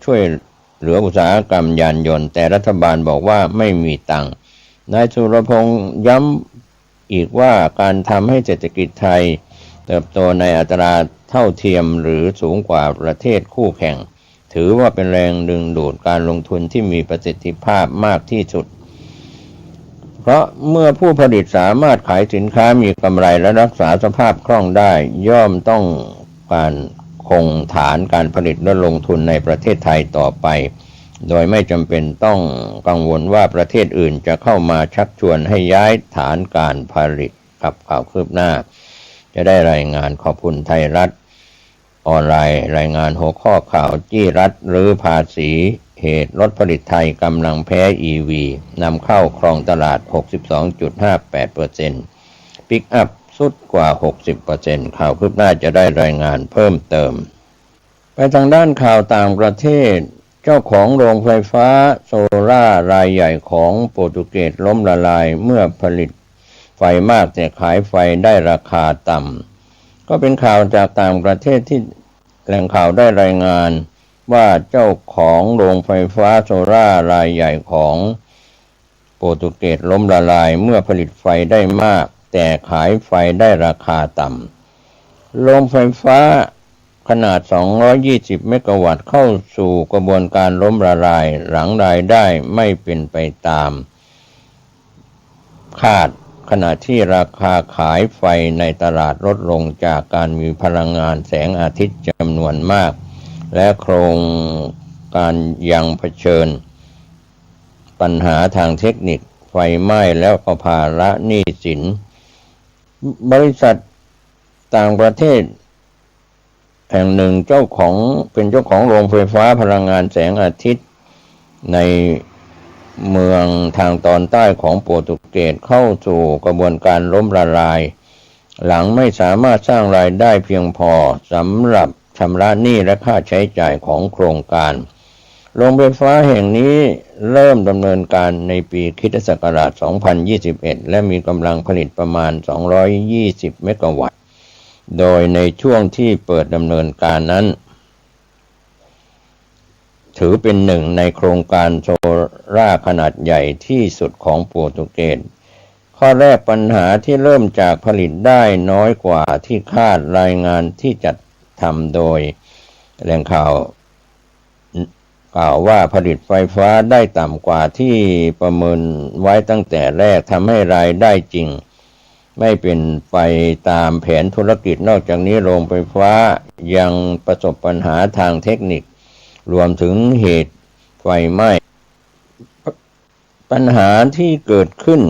ช่วยเหลืออุตสาหกรรมยานยนต์แต่รัฐบาลบอกว่าไม่มีตังค์นายสุรพงษ์ย้ำอีกว่าการทำให้เศรษฐกิจไทยเติบโตในอัตราเท่าเทียมหรือสูงกว่าประเทศคู่แข่งถือว่าเป็นแรงดึงดูดการลงทุนที่มีประสิทธิภาพมากที่สุดเพราะเมื่อผู้ผลิตสามารถขายสินค้ามีกำไรและรักษาสภาพคล่องได้ย่อมต้องการคงฐานการผลิตและลงทุนในประเทศไทยต่อไปโดยไม่จำเป็นต้องกังวลว่าประเทศอื่นจะเข้ามาชักชวนให้ย้ายฐานการผลิตกับข่าวคืบหน้าจะได้รายงานขอบคุณไทยรัฐออนไลน์รายงานหัวข้อข่าวจี้รัฐหรือภาษีเหตุรถผลิตไทยกำลังแพ้ EV นำเข้าครองตลาด 62.58% ปิกอัพสุดกว่า 60% ข่าวคืบหน้าจะได้รายงานเพิ่มเติมไปทางด้านข่าวต่างประเทศเจ้าของโรงไฟฟ้าโซล่ารายใหญ่ของโปรตุเกสล้มละลายเมื่อผลิตไฟมากแต่ขายไฟได้ราคาต่ำก็เป็นข่าวจากต่างประเทศที่แหล่งข่าวได้รายงานว่าเจ้าของโรงไฟฟ้าโซล่ารายใหญ่ของโปรตุเกสล้มละลายเมื่อผลิตไฟได้มากแต่ขายไฟได้ราคาต่ำโรงไฟฟ้าขนาด220เมกะวัตต์เข้าสู่กระบวนการล้มละลายหลังรายได้ไม่เป็นไปตามคาดขณะที่ราคาขายไฟในตลาดลดลงจากการมีพลังงานแสงอาทิตย์จำนวนมากและโครงการยังเผชิญปัญหาทางเทคนิคไฟไหม้แล้วก็ภาระหนี้สินบริษัทต่างประเทศแห่งหนึ่งเป็นเจ้าของโรงไฟฟ้าพลังงานแสงอาทิตย์ในเมืองทางตอนใต้ของโปรตุเกสเข้าสู่กระบวนการล้มละลายหลังไม่สามารถสร้างรายได้เพียงพอสำหรับชำระหนี้และค่าใช้จ่ายของโครงการโรงไฟฟ้าแห่งนี้เริ่มดำเนินการในปีค.ศ. 2021และมีกำลังผลิตประมาณ220เมกะวัตต์โดยในช่วงที่เปิดดำเนินการนั้นถือเป็นหนึ่งในโครงการโซล่าขนาดใหญ่ที่สุดของโปรตุเกสข้อแรกปัญหาที่เริ่มจากผลิตได้น้อยกว่าที่คาดรายงานที่จัดทำโดยแหล่งข่าวกล่าวว่าผลิตไฟฟ้าได้ต่ำกว่าที่ประเมินไว้ตั้งแต่แรกทำให้รายได้จริงไม่เป็นไปตามแผนธุรกิจนอกจากนี้โรงไฟฟ้ายังประสบปัญหาทางเทคนิครวมถึงเหตุไฟไหม้ปัญหาที่เกิดขึ้น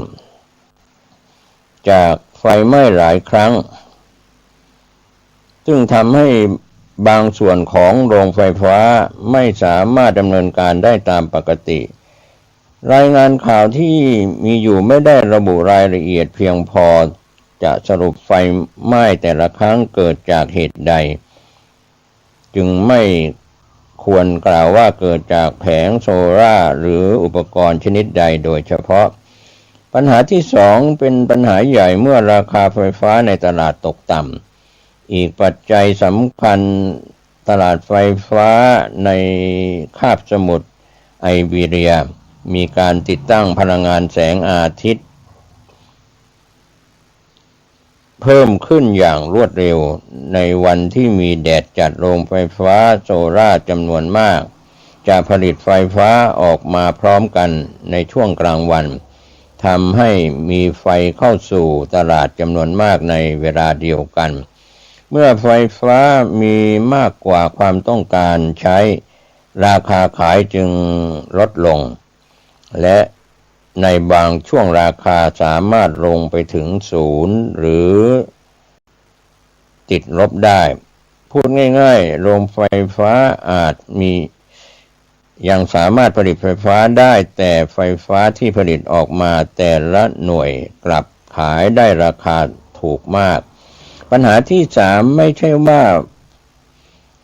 จากไฟไหม้หลายครั้งซึ่งทำให้บางส่วนของโรงไฟฟ้าไม่สามารถดำเนินการได้ตามปกติรายงานข่าวที่มีอยู่ไม่ได้ระบุรายละเอียดเพียงพอจะสรุปไฟไหม้แต่ละครั้งเกิดจากเหตุใดจึงไม่ควรกล่าวว่าเกิดจากแผงโซล่าร์หรืออุปกรณ์ชนิดใดโดยเฉพาะปัญหาที่สองเป็นปัญหาใหญ่เมื่อราคาไฟฟ้าในตลาดตกต่ำอีกปัจจัยสำคัญตลาดไฟฟ้าในคาบสมุทรไอเบีเรียมีการติดตั้งพลังงานแสงอาทิตย์เพิ่มขึ้นอย่างรวดเร็วในวันที่มีแดดจัดโรงไฟฟ้าโซล่าร์จำนวนมากจะผลิตไฟฟ้าออกมาพร้อมกันในช่วงกลางวันทำให้มีไฟเข้าสู่ตลาดจำนวนมากในเวลาเดียวกันเมื่อไฟฟ้ามีมากกว่าความต้องการใช้ราคาขายจึงลดลงและในบางช่วงราคาสามารถลงไปถึงศูนย์หรือติดลบได้พูดง่ายๆโรงไฟฟ้าอาจยังสามารถผลิตไฟฟ้าได้แต่ไฟฟ้าที่ผลิตออกมาแต่ละหน่วยกลับขายได้ราคาถูกมากปัญหาที่สามไม่ใช่ว่า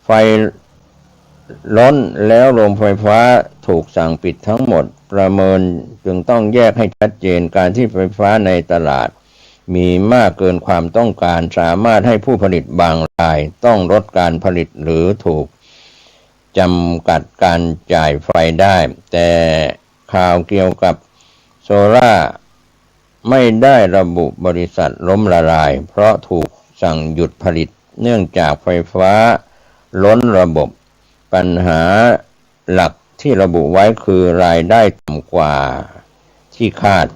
ไฟล้นแล้วโรงไฟฟ้าถูกสั่งปิดทั้งหมดประเมินจึงต้องแยกให้ชัดเจนการที่ไฟฟ้าในตลาดมีมากเกินความต้องการสามารถให้ผู้ผลิตบางรายต้องลดการผลิตหรือถูก จำกัดการจ่ายไฟได้แต่ข่าวเกี่ยวกับโซล่าไม่ได้ระบุบริษัทล้มละลายเพราะถูกสั่งหยุดผลิตเนื่องจากไฟฟ้าล้นระบบปัญหาหลักที่ระบุไว้คือรายได้ต่ำกว่าที่คาด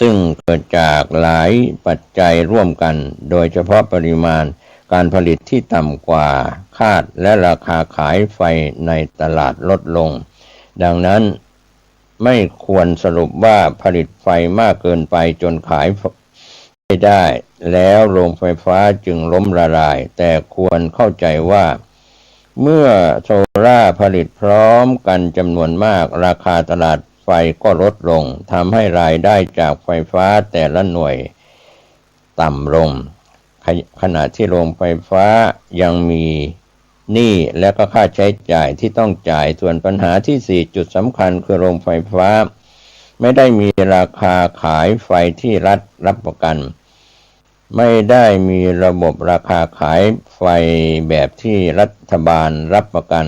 ซึ่งเกิดจากหลายปัจจัยร่วมกันโดยเฉพาะปริมาณการผลิตที่ต่ำกว่าคาดและราคาขายไฟในตลาดลดลงดังนั้นไม่ควรสรุปว่าผลิตไฟมากเกินไปจนขายไม่ได้แล้วโรงไฟฟ้าจึงล้มละลายแต่ควรเข้าใจว่าเมื่อโซล่าผลิตพร้อมกันจำนวนมากราคาตลาดไฟก็ลดลงทำให้รายได้จากไฟฟ้าแต่ละหน่วยต่ำลงขณะที่โรงไฟฟ้ายังมีหนี้และก็ค่าใช้จ่ายที่ต้องจ่ายส่วนปัญหาที่4จุดสำคัญคือโรงไฟฟ้าไม่ได้มีราคาขายไฟที่รัฐรับประกันไม่ได้มีระบบราคาขายไฟแบบที่รัฐบาลรับประกัน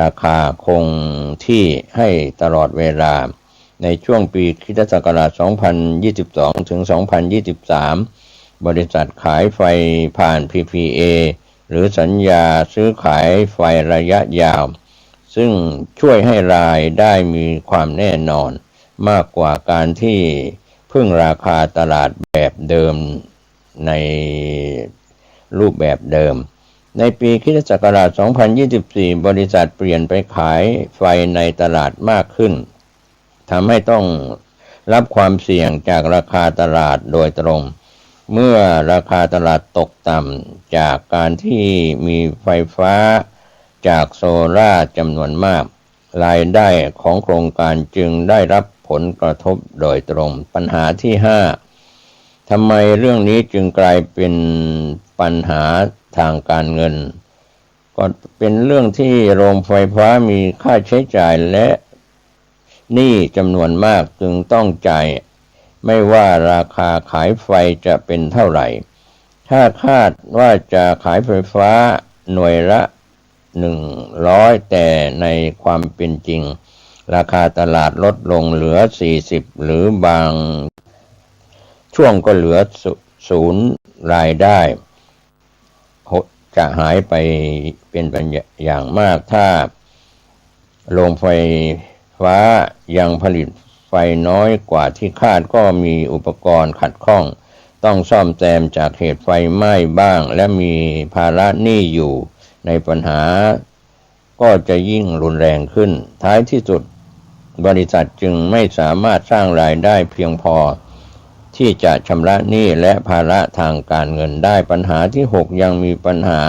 ราคาคงที่ให้ตลอดเวลาในช่วงปีค.ศ. 2022 ถึง 2023 บริษัทขายไฟผ่าน PPA หรือสัญญาซื้อขายไฟระยะยาวซึ่งช่วยให้รายได้มีความแน่นอนมากกว่าการที่พึ่งราคาตลาดแบบเดิมในรูปแบบเดิมในปีค.ศ. 2024 บริษัทเปลี่ยนไปขายไฟในตลาดมากขึ้นทำให้ต้องรับความเสี่ยงจากราคาตลาดโดยตรงเมื่อราคาตลาดตกต่ำจากการที่มีไฟฟ้าจากโซล่าจำนวนมากรายได้ของโครงการจึงได้รับผลกระทบโดยตรงปัญหาที่5ทำไมเรื่องนี้จึงกลายเป็นปัญหาทางการเงินก็เป็นเรื่องที่โรงไฟฟ้ามีค่าใช้จ่ายและหนี้จำนวนมากจึงต้องจ่ายไม่ว่าราคาขายไฟจะเป็นเท่าไหร่ถ้าคาดว่าจะขายไฟฟ้าหน่วยละ100แต่ในความเป็นจริงราคาตลาดลดลงเหลือ40หรือบางช่วงก็เหลือ0รายได้จะหายไปเป็นอย่างมากถ้าโรงไฟฟ้ายังผลิตไฟน้อยกว่าที่คาดก็มีอุปกรณ์ขัดข้องต้องซ่อมแซมจากเหตุไฟไหม้บ้างและมีภาระหนี้อยู่ในปัญหาก็จะยิ่งรุนแรงขึ้นท้ายที่สุดบริษัทจึงไม่สามารถสร้างรายได้เพียงพอที่จะชำระหนี้และภาระทางการเงินได้ปัญหาที่6ยังมีปัญหา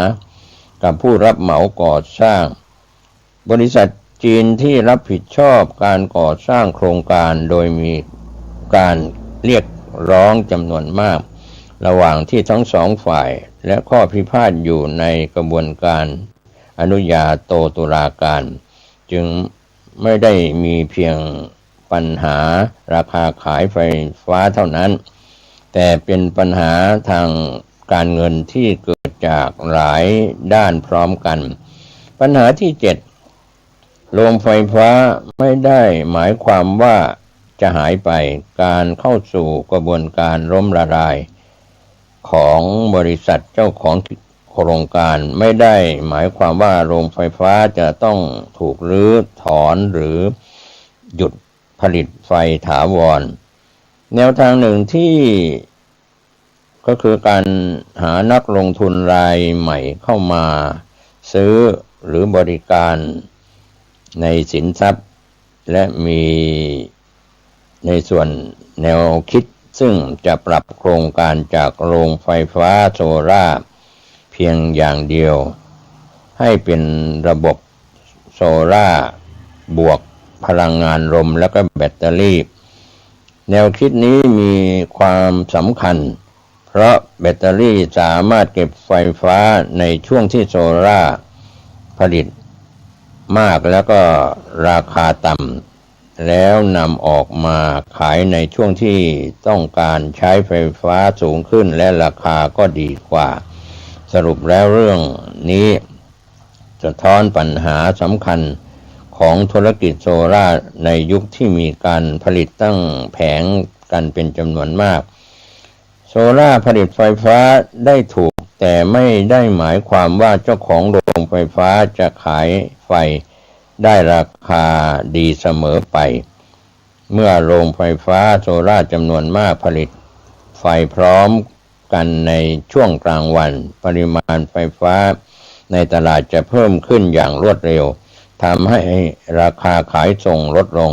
กับผู้รับเหมาก่อสร้างบริษัทจีนที่รับผิดชอบการก่อสร้างโครงการโดยมีการเรียกร้องจำนวนมากระหว่างที่ทั้งสองฝ่ายและข้อพิพาทอยู่ในกระบวนการอนุญาโตตุลาการจึงไม่ได้มีเพียงปัญหาราคาขายไฟฟ้าเท่านั้นแต่เป็นปัญหาทางการเงินที่เกิดจากหลายด้านพร้อมกันปัญหาที่7โรงไฟฟ้าไม่ได้หมายความว่าจะหายไปการเข้าสู่กระบวนการล้มละลายของบริษัทเจ้าของโครงการไม่ได้หมายความว่าโรงไฟฟ้าจะต้องถูกรื้อถอนหรือหยุดผลิตไฟถาวรแนวทางหนึ่งที่ก็คือการหานักลงทุนรายใหม่เข้ามาซื้อหรือบริการในสินทรัพย์และมีในส่วนแนวคิดซึ่งจะปรับโครงการจากโรงไฟฟ้าโซล่าเพียงอย่างเดียวให้เป็นระบบโซล่าบวกพลังงานลมและก็แบตเตอรี่แนวคิดนี้มีความสำคัญเพราะแบตเตอรี่สามารถเก็บไฟฟ้าในช่วงที่โซล่าผลิตมากแล้วก็ราคาต่ำแล้วนำออกมาขายในช่วงที่ต้องการใช้ไฟฟ้าสูงขึ้นและราคาก็ดีกว่าสรุปแล้วเรื่องนี้โซ สะท้อนปัญหาสำคัญของธุรกิจโซล่าในยุคที่มีการผลิตตั้งแผงกันเป็นจำนวนมากโซล่าผลิตไฟฟ้าได้ถูกแต่ไม่ได้หมายความว่าเจ้าของโรงไฟฟ้าจะขายไฟได้ราคาดีเสมอไปเมื่อโรงไฟฟ้าโซล่าจำนวนมากผลิตไฟพร้อมกันในช่วงกลางวันปริมาณไฟฟ้าในตลาดจะเพิ่มขึ้นอย่างรวดเร็วทำให้ราคาขายส่งลดลง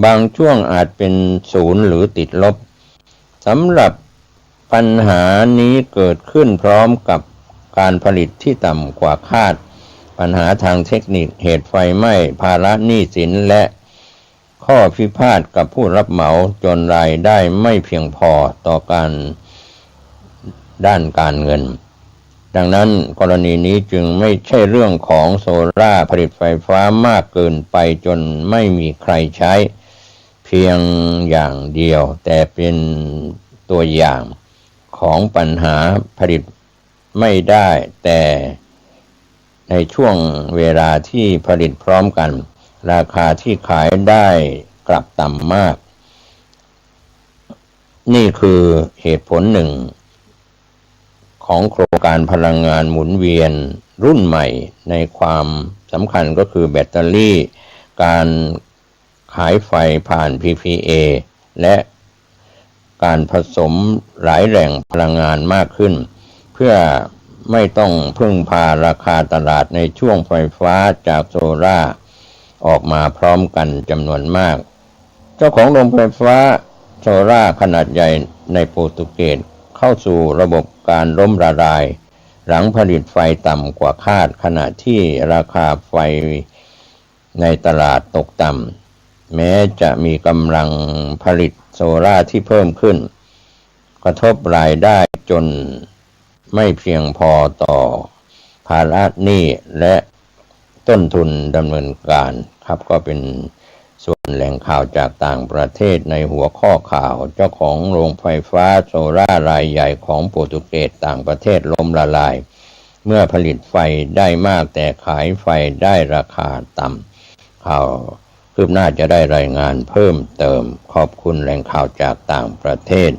บางช่วงอาจเป็นศูนย์หรือติดลบสำหรับปัญหานี้เกิดขึ้นพร้อมกับการผลิตที่ต่ำกว่าคาดปัญหาทางเทคนิคเหตุไฟไหม้ภาระหนี้สินและข้อพิพาทกับผู้รับเหมาจนรายได้ไม่เพียงพอต่อการด้านการเงินดังนั้นกรณีนี้จึงไม่ใช่เรื่องของโซล่าผลิตไฟฟ้ามากเกินไปจนไม่มีใครใช้เพียงอย่างเดียวแต่เป็นตัวอย่างของปัญหาผลิตไม่ได้แต่ในช่วงเวลาที่ผลิตพร้อมกันราคาที่ขายได้กลับต่ำมากนี่คือเหตุผลหนึ่งของโครงการพลังงานหมุนเวียนรุ่นใหม่ในความสำคัญก็คือแบตเตอรี่การขายไฟผ่าน PPA และการผสมหลายแหล่งพลังงานมากขึ้นเพื่อไม่ต้องพึ่งพาราคาตลาดในช่วงไฟฟ้าจากโซล่าออกมาพร้อมกันจำนวนมากเจ้าของโรงไฟฟ้าโซล่าขนาดใหญ่ในโปรตุเกสเข้าสู่ระบบการล้มละลายหลังผลิตไฟต่ำกว่าคาดขณะที่ราคาไฟในตลาดตกต่ำแม้จะมีกำลังผลิตโซล่าที่เพิ่มขึ้นกระทบรายได้จนไม่เพียงพอต่อภาระหนี้และต้นทุนดำเนินการครับก็เป็นส่วนแหล่งข่าวจากต่างประเทศในหัวข้อข่าวเจ้าของโรงไฟฟ้าโซล่ารายใหญ่ของโปรตุเกสต่างประเทศล้มละลายเมื่อผลิตไฟได้มากแต่ขายไฟได้ราคาต่ำข่าวคืบหน้าจะได้รายงานเพิ่มเติมขอบคุณแหล่งข่าวจากต่างประเทศ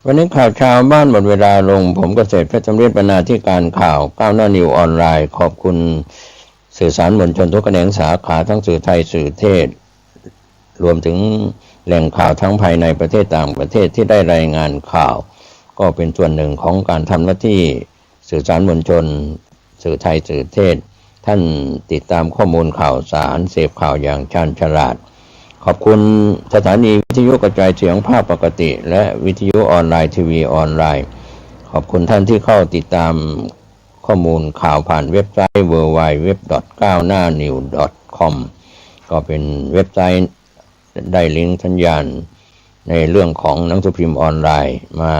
วันนี้ข่าวชาวบ้านหมดเวลาลงผมเกษตรเพชรสำริดบรรณาธิการข่าวก้าวหน้านิวออนไลน์ขอบคุณสื่อสารมวลชนทุกแขนงสาขาทั้งสื่อไทยสื่อเทศรวมถึงแหล่งข่าวทั้งภายในประเทศต่างประเทศที่ได้รายงานข่าวก็เป็นส่วนหนึ่งของการทำหน้าที่สื่อสารมวลชนสื่อไทยสื่อเทศท่านติดตามข้อมูลข่าวสารเสพข่าวอย่างชาญฉลาดขอบคุณสถานีวิทยุกระจายเสียงภาพปกติและวิทยุออนไลน์ทีวีออนไลน์ขอบคุณท่านที่เข้าติดตามข้อมูลข่าวผ่านเว็บไซต์ www.gawnawnews.com ก็เป็นเว็บไซต์ได้ลิงก์สัญญาณในเรื่องของหนังสือพิมพ์ออนไลน์มา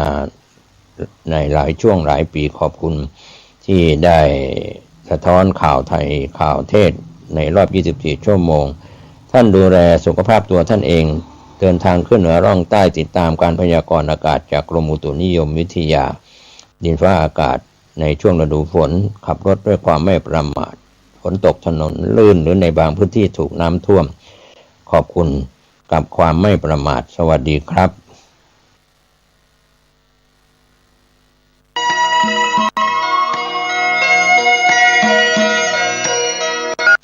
ในหลายช่วงหลายปีขอบคุณที่ได้สะท้อนข่าวไทยข่าวเทศในรอบ24ชั่วโมงท่านดูแลสุขภาพตัวท่านเองเดินทางขึ้นเหนือร่องใต้ติดตามการพยากรณ์อากาศจากกรมอุตุนิยมวิทยาดินฟ้าอากาศในช่วงฤดูฝนขับรถด้วยความไม่ประมาทฝนตกถนนลื่นหรือในบางพื้นที่ถูกน้ำท่วมขอบคุณกับความไม่ประมาทสวัสดีครับ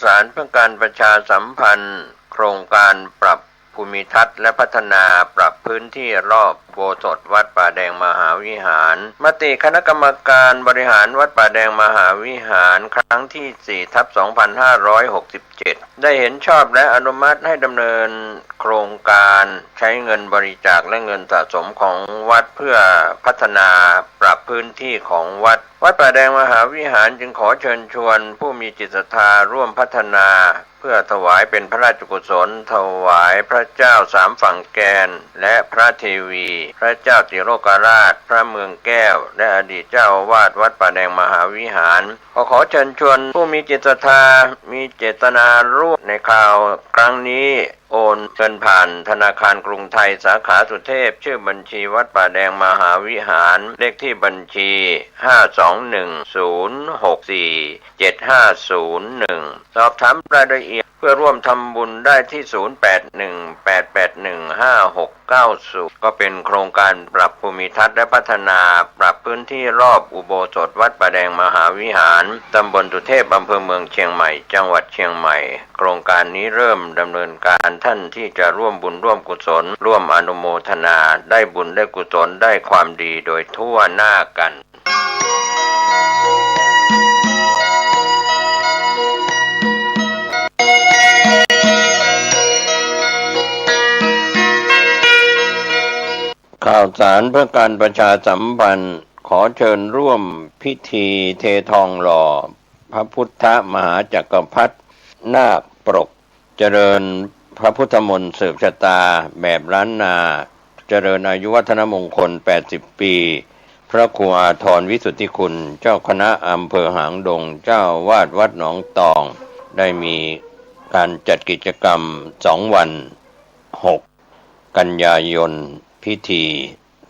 สารเพื่อการประชาสัมพันธ์โครงการปรับภูมิทัศน์และพัฒนาปรับพื้นที่รอบโบสถ์วัดป่าแดงมหาวิหารมติคณะกรรมการบริหารวัดป่าแดงมหาวิหารครั้งที่ 4/2567 ได้เห็นชอบและอนุมัติให้ดำเนินโครงการใช้เงินบริจาคและเงินสะสมของวัดเพื่อพัฒนาปรับพื้นที่ของวัดป่าแดงมหาวิหารจึงขอเชิญชวนผู้มีจิตศรัทธาร่วมพัฒนาเพื่อถวายเป็นพระราชกุศลถวายพระเจ้าสามฝั่งแกนและพระเทวีพระเจ้าติโลกราชพระเมืองแก้วและอดีตเจ้าอาวาสวัดป่าแดงมหาวิหารขอเชิญชวนผู้มีจิตศรัทธามีเจตนาร่วมในข่าวครั้งนี้ โอนเงินผ่านธนาคารกรุงไทยสาขาสุเทพชื่อบัญชีวัดป่าแดงมหาวิหารเลขที่บัญชี521064750สอบถามรายละเอียดเพื่อร่วมทำบุญได้ที่0818815690ก็เป็นโครงการปรับภูมิทัศน์และพัฒนาปรับพื้นที่รอบอุโบสถวัดป่าแดงมหาวิหารตำบลสุเทพอำเภอเมืองเชียงใหม่จังหวัดเชียงใหม่โครงการนี้เริ่มดำเนินการท่านที่จะร่วมบุญร่วมกุศลร่วมอนุโมทนาได้บุญได้กุศลได้ความดีโดยทั่วหน้ากันข่าวสารเพื่อการประชาสัมพันธ์ขอเชิญร่วมพิธีเททองหล่อพระพุทธมหาจักรพรรดินาคปรกเจริญพระพุทธมนต์สืบชะตาแบบล้านนาเจริญอายุวัฒนมงคล80ปีพระครูอาทรวิสุทธิคุณเจ้าคณะอำเภอหางดงเจ้าวาดวัดหนองตองได้มีการจัดกิจกรรม2วัน6กันยายนพิธี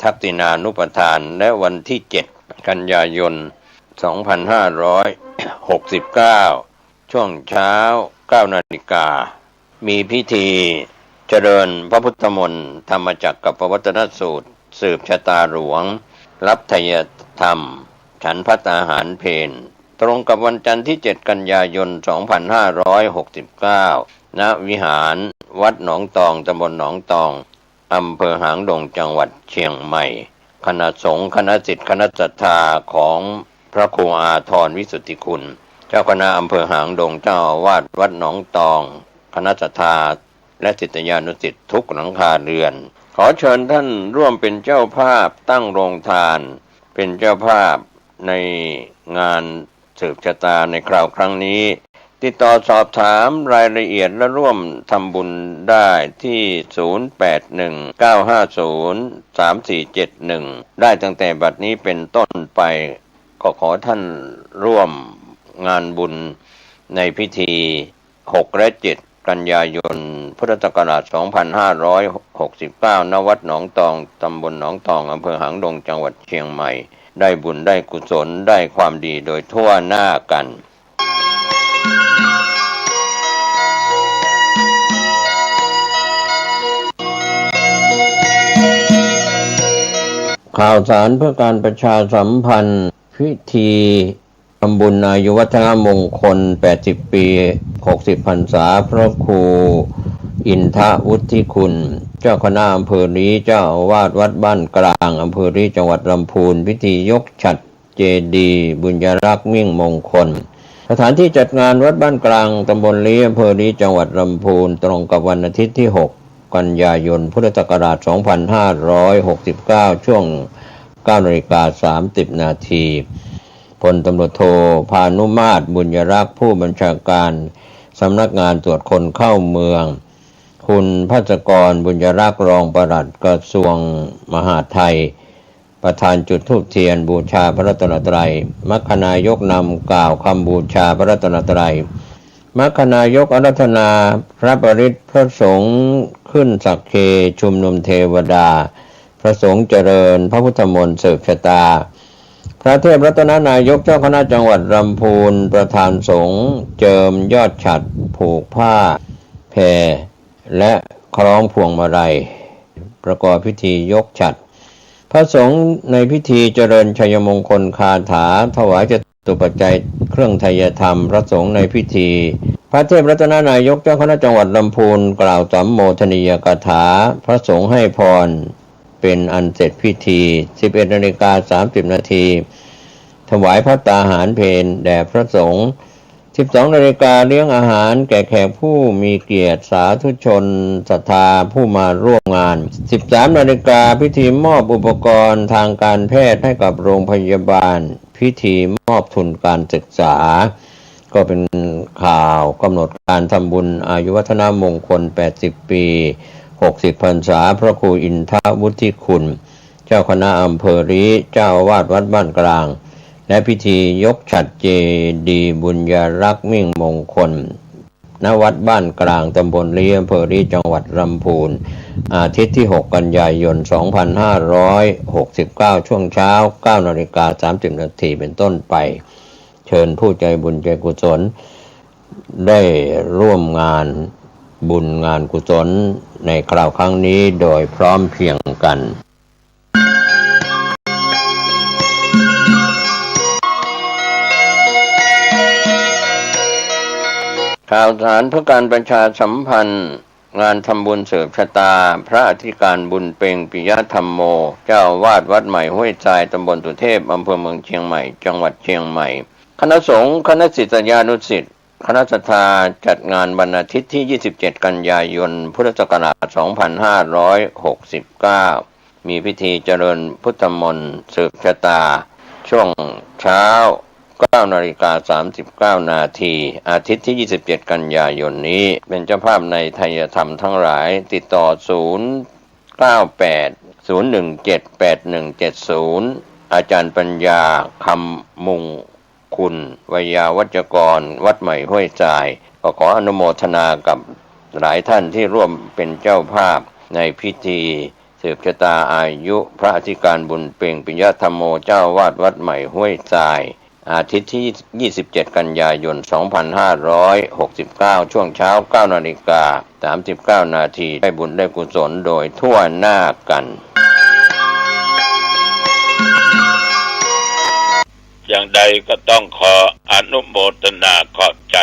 ทักษิณานุปทานและวันที่7กันยายน2569ช่วงเช้า 9 นาฬิกามีพิธีเจริญพระพุทธมนต์ธรรมจักรกับปวัตนสูตรสืบชะตาหลวงรับไทยธรรมฉันภัตตาหารเพลตรงกับวันจันทร์ที่7กันยายน2569ณวิหารวัดหนองตองตำบลหนองตองอำเภอหางดงจังหวัดเชียงใหม่คณะสงฆ์คณะศิษย์คณะศรัทธาของพระครูอาทรวิสุทธิคุณเจ้าคณะอำเภอหางดงเจ้าอาวาสวัดหนองตองคณะศรัทธาและศิษยานุศิษย์ทุกหลังคาเรือนขอเชิญท่านร่วมเป็นเจ้าภาพตั้งโรงทานเป็นเจ้าภาพในงานสืบชะตาในคราวครั้งนี้ติดต่อสอบถามรายละเอียดและร่วมทำบุญได้ที่0819503471ได้ตั้งแต่บัดนี้เป็นต้นไปก็ขอท่านร่วมงานบุญในพิธี6และ7กันยายนพุทธศักราช2569ณวัดหนองตองตำบลหนองตองอำเภอหางดงจังหวัดเชียงใหม่ได้บุญได้กุศลได้ความดีโดยทั่วหน้ากันข่าวสารเพื่อการประชาสัมพันธ์พิธีทำบุญอายุวัฒนมงคล80ปี60พรรษาพระครูอินทวุฒิคุณเจ้าคณะอำเภอลี้เจ้าอาวาสวัดบ้านกลางอำเภอลี้จังหวัดลำพูนพิธียกฉัตรเจดีย์บุญยรักษ์มิ่งมงคลสถานที่จัดงานวัดบ้านกลางตำบลลี้อำเภอลี้จังหวัดลำพูนตรงกับวันอาทิตย์ที่6กันยายนพุทธศักราช2569ช่วง 9:30 นาทีพลตำรวจโทพานุมาตรบุญยรักษ์ผู้บัญชาการสำนักงานตรวจคนเข้าเมืองคุณภัสกรบุญยรักษ์รองปลัดกระทรวงมหาดไทยประธานจุดธูปเทียนบูชาพระรัตนตรัยมัคคณายกนำกล่าวคำบูชาพระรัตนตรัยมัคคณายกอาราธนาพระปริตรพระสงฆ์ขึ้นสักเคชุมนุมเทวดาพระสงฆ์เจริญพระพุทธมนต์สืบชะตาพระเทพรัตนนายกเจ้าคณะจังหวัดลำพูนประธานสงฆ์เจิมยอดฉัตรผูกผ้าแพรและคล้องพวงมาลัยประกอบพิธียกฉัตรพระสงฆ์ในพิธีเจริญชัยมงคลคาถาถวายจตุปัจจัยเครื่องไทยธรรมพระสงฆ์ในพิธีพระเทพรัตนนายกเจ้าคณะจังหวัดลำพูนกล่าวสัมโมทนียกถาพระสงฆ์ให้พรเป็นอันเสร็จพิธี 11:30 นาทีถวายภัตตาหารเพลแด่พระสงฆ์ 12 นาฬิกาเลี้ยงอาหารแก่แขกผู้มีเกียรติสาธุชนศรัทธาผู้มาร่วมงาน 13 นาฬิกาพิธีมอบอุปกรณ์ทางการแพทย์ให้กับโรงพยาบาลพิธีมอบทุนการศึกษาก็เป็นข่าวกำหนดการทำบุญอายุวัฒนมงคล80ปี60พรรษาพระครูอินทวุฒิคุณเจ้าคณะอำเภอลี้เจ้าอาวาสวัดบ้านกลางและพิธียกฉัตรเจดีย์บุญยรักษ์มิ่งมงคล ณวัดบ้านกลางตำบลลี้อำเภอลี้จังหวัดลำพูนอาทิตย์ที่ 6 กันยายน 2569 ช่วงเช้า 9:30 นาทีเป็นต้นไปเชิญผู้ใจบุญใจกุศลได้ร่วมงานบุญงานกุศลในคราวครั้งนี้โดยพร้อมเพรียงกันข่าวสารเพื่อการประชาสัมพันธ์งานทำบุญเสริมชะตาพระอธิการบุญเพ็งปิยธรรมโมเจ้าวาดวัดใหม่ห้วยทรายตำบลสุเทพอำเภอเมืองเชียงใหม่จังหวัดเชียงใหม่คณะสงฆ์คณะศิษยานุศิษย์คณะศรัทธาจัดงานวันอาทิตย์ที่ 27 กันยายน พุทธศักราช 2569 มีพิธีเจริญพุทธมนต์สืบชะตาช่วงเช้า 9:39 นาทีอาทิตย์ที่ 27 กันยายนนี้เป็นเจ้าภาพในไทยธรรมทั้งหลายติดต่อ 098-017-8170 อาจารย์ปัญญาคำมุงคุณวยาวัจกรวัดใหม่ห้วยทรายก็ขออนุโมทนากับหลายท่านที่ร่วมเป็นเจ้าภาพในพิธีสืบชะตาอายุพระอธิการบุญเพ็งปิยธรรมโมเจ้าวาดวัดใหม่ห้วยทรายอาทิตย์ที่ 27 กันยายน 2569 ช่วงเช้า 9:39 นาทีได้บุญได้กุศลโดยทั่วหน้ากันอย่างใดก็ต้องขออนุโมทนาขอบใจ